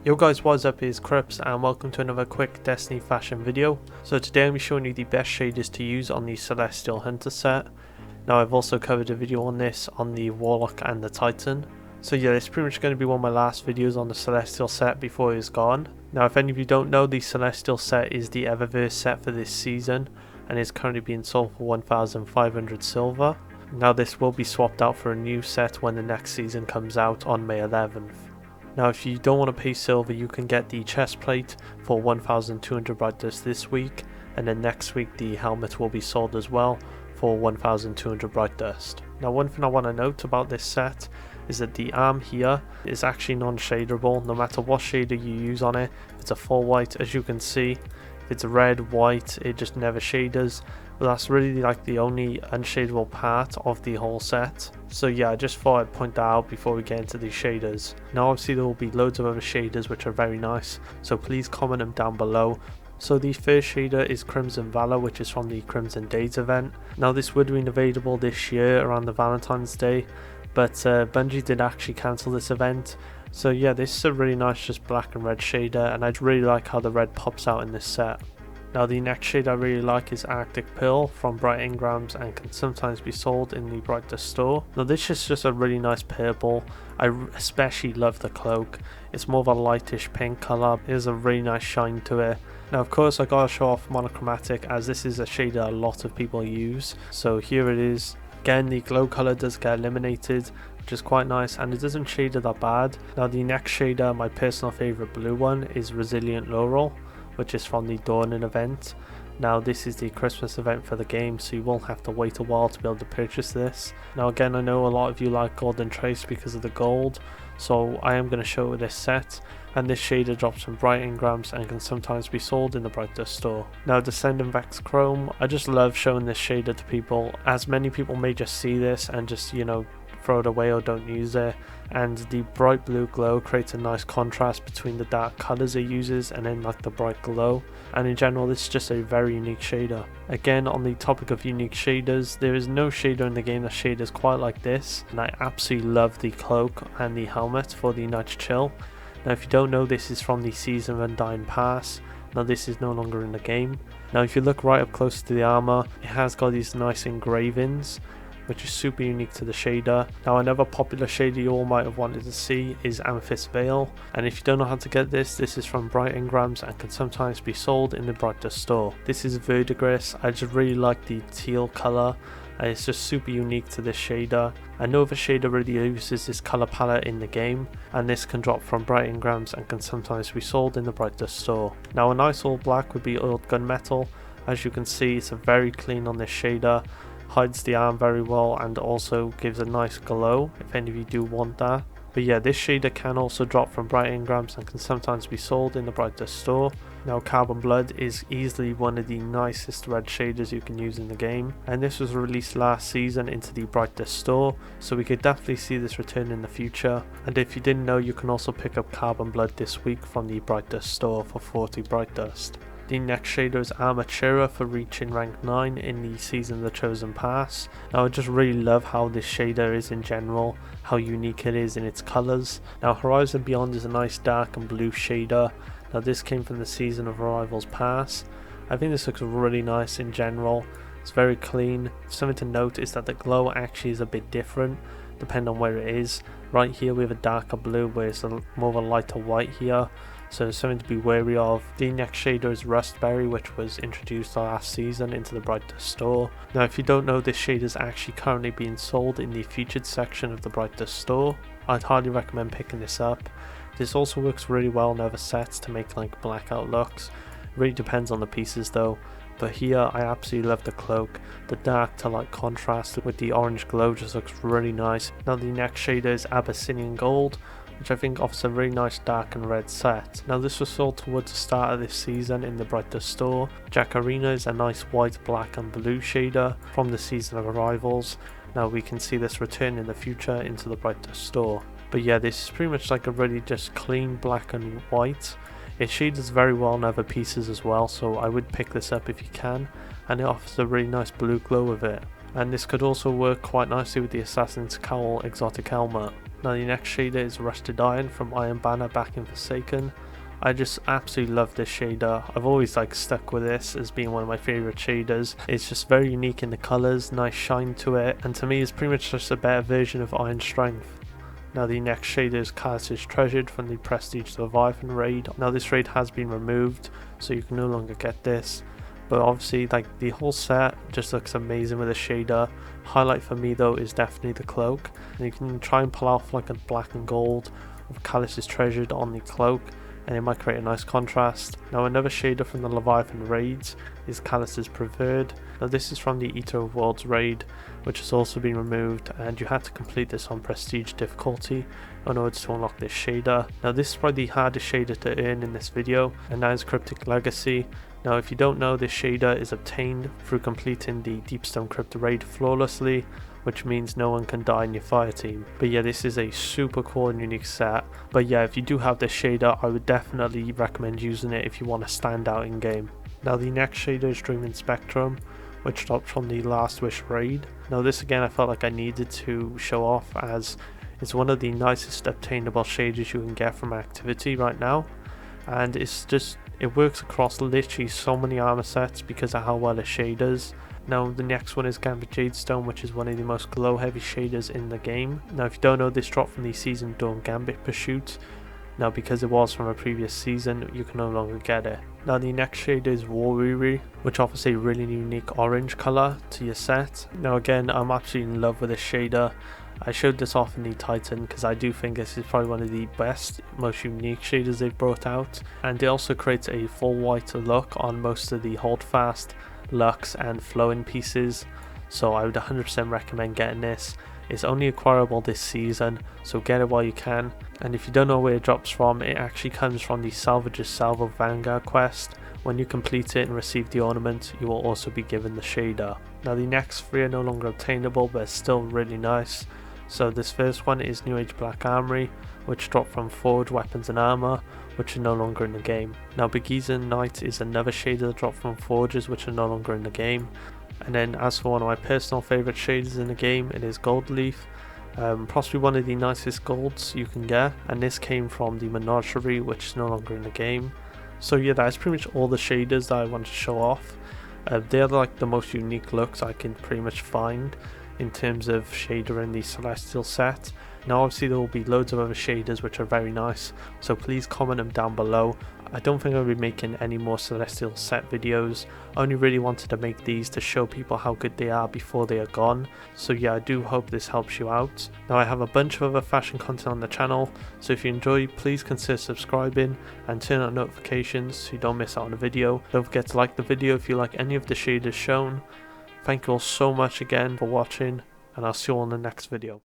Yo guys, what's up, it's Crips and welcome to another quick Destiny fashion video. So today I'm showing you the best shaders to use on the Celestial Hunter set. Now I've also covered a video on this on the Warlock and the Titan. So yeah, it's pretty much going to be one of my last videos on the Celestial set before it's gone. Now if any of you don't know, the Celestial set is the Eververse set for this season and is currently being sold for 1,500 silver. Now this will be swapped out for a new set when the next season comes out on May 11th. Now if you don't want to pay silver, you can get the chest plate for 1,200 bright dust this week, and then next week the helmet will be sold as well for 1,200 bright dust. Now one thing I want to note about this set is that the arm here is actually non-shaderable no matter what shader you use on it. If it's a full white, as you can see, if it's a red, white, it just never shaders. But that's really like the only unshadable part of the whole set. So yeah, I just thought I'd point that out before we get into these shaders. Now obviously there will be loads of other shaders which are very nice, so please comment them down below. So the first shader is Crimson Valor, which is from the Crimson Days event. Now this would have been available this year around the Valentine's Day, but Bungie did actually cancel this event. So yeah, this is a really nice just black and red shader, and I really like how the red pops out in this set. Now the next shade I really like is Arctic Pearl from Bright Engrams and can sometimes be sold in the Bright Dust store. Now this is just a really nice purple. I especially love the cloak. It's more of a lightish pink colour. There's a really nice shine to it. Now of course I gotta show off monochromatic, as this is a shader a lot of people use. So here it is. Again, the glow colour does get eliminated, which is quite nice, and it doesn't shader that bad. Now the next shader, my personal favourite blue one, is Resilient Laurel, which is from the Dawning event. Now this is the Christmas event for the game, so you will have to wait a while to be able to purchase this. Now again, I know a lot of you like Golden Trace because of the gold, so I am going to show this set, and this shader drops from Bright Engrams and can sometimes be sold in the Bright Dust store. Now Descendant Vex Chrome, I just love showing this shader to people, as many people may just see this and just, you know, throw it away or don't use it, and the bright blue glow creates a nice contrast between the dark colors it uses and then like the bright glow, and in general this is just a very unique shader. Again, on the topic of unique shaders, there is no shader in the game that shaders quite like this, and I absolutely love the cloak and the helmet for the Night's Chill. Now if you don't know, this is from the Season of Undying Pass. Now this is no longer in the game. Now if you look right up close to the armor, it has got these nice engravings, which is super unique to the shader. Now another popular shader you all might have wanted to see is Amethyst Veil, and if you don't know how to get this is from Bright Engrams and can sometimes be sold in the Bright Dust store. This is Verdigris. I just really like the teal colour, and it's just super unique to this shader. And no other shader really uses this colour palette in the game, and this can drop from Bright Engrams and can sometimes be sold in the Bright Dust store. Now a nice all black would be Oiled Gunmetal. As you can see, it's a very clean on this shader, hides the arm very well and also gives a nice glow if any of you do want that. But yeah, this shader can also drop from Bright Engrams and can sometimes be sold in the Bright Dust store. Now Carbon Blood is easily one of the nicest red shaders you can use in the game, and this was released last season into the Bright Dust store, so we could definitely see this return in the future. And if you didn't know, you can also pick up Carbon Blood this week from the Bright Dust store for 40 Bright Dust. The next shader is Armatura for reaching rank 9 in the Season of the Chosen Pass. Now I just really love how this shader is in general, how unique it is in its colours. Now Horizon Beyond is a nice dark and blue shader. Now this came from the Season of Arrivals Pass. I think this looks really nice in general. It's very clean. Something to note is that the glow actually is a bit different depending on where it is. Right here we have a darker blue, where it's more of a lighter white here, so something to be wary of. The next shader is Rustberry, which was introduced last season into the Bright Dust store. Now if you don't know, this shader is actually currently being sold in the featured section of the Bright Dust store. I'd highly recommend picking this up. This also works really well in other sets to make like blackout looks. It really depends on the pieces though. But here I absolutely love the cloak. The dark to light contrast with the orange glow just looks really nice. Now the next shader is Abyssinian Gold, which I think offers a really nice dark and red set. Now this was sold towards the start of this season in the Bright Dust store. Jack Arena is a nice white, black and blue shader from the Season of Arrivals. Now we can see this return in the future into the Bright Dust store. But yeah, this is pretty much like a really just clean black and white. It shaders very well on other pieces as well, so I would pick this up if you can, and it offers a really nice blue glow with it. And this could also work quite nicely with the Assassin's Cowl exotic helmet. Now the next shader is Rusted Iron from Iron Banner back in Forsaken. I just absolutely love this shader. I've always stuck with this as being one of my favourite shaders. It's just very unique in the colours, nice shine to it, and to me it's pretty much just a better version of Iron Strength. Now the next shader is Callus's Treasured from the Prestige Leviathan raid. Now this raid has been removed, so you can no longer get this. But obviously the whole set just looks amazing with a shader. Highlight for me though is definitely the cloak. And you can try and pull off a black and gold of Callus's Treasured on the cloak, and it might create a nice contrast. Now another shader from the Leviathan raids is Callus's Preferred. Now this is from the Eater of Worlds raid, which has also been removed, and you had to complete this on Prestige difficulty in order to unlock this shader. Now this is probably the hardest shader to earn in this video, and that is Cryptic Legacy. Now if you don't know, this shader is obtained through completing the Deepstone Crypt raid flawlessly, which means no one can die in your fire team. But yeah, this is a super cool and unique set. But yeah, if you do have this shader, I would definitely recommend using it if you want to stand out in game. Now the next shader is Dreaming Spectrum, which dropped from the Last Wish raid. Now this again I felt like I needed to show off, as it's one of the nicest obtainable shaders you can get from activity right now, and it works across literally so many armor sets because of how well it shaders. Now the next one is Gambit Jadestone, which is one of the most glow heavy shaders in the game. Now if you don't know, this dropped from the Season Dawn Gambit Pursuit. Now because it was from a previous season, you can no longer get it. Now the next shader is Warweary, which offers a really unique orange colour to your set. Now again, I'm absolutely in love with this shader. I showed this off in the Titan because I do think this is probably one of the best, most unique shaders they've brought out. And it also creates a full white look on most of the Holdfast, Lux and Flowing pieces. So I would 100% recommend getting this. It's only acquirable this season, so get it while you can. And if you don't know where it drops from, it actually comes from the Salvage's Salvo Vanguard quest. When you complete it and receive the ornament, you will also be given the shader. Now the next three are no longer obtainable, but it's still really nice. So this first one is New Age Black Armory, which dropped from Forge Weapons and Armor, which are no longer in the game. Now Begizan Knight is another shader that dropped from Forges, which are no longer in the game. And then as for one of my personal favourite shaders in the game, it is Gold Leaf. Possibly one of the nicest golds you can get, and this came from the Menagerie, which is no longer in the game. So yeah, that's pretty much all the shaders that I want to show off. They're the most unique looks I can pretty much find in terms of shader in the Celestial set. Now obviously there will be loads of other shaders which are very nice, so please comment them down below. I don't think I'll be making any more Celestial set videos. I only really wanted to make these to show people how good they are before they are gone. So yeah, I do hope this helps you out. Now I have a bunch of other fashion content on the channel, so if you enjoy, please consider subscribing and turn on notifications so you don't miss out on a video. Don't forget to like the video if you like any of the shaders shown. Thank you all so much again for watching, and I'll see you all in the next video.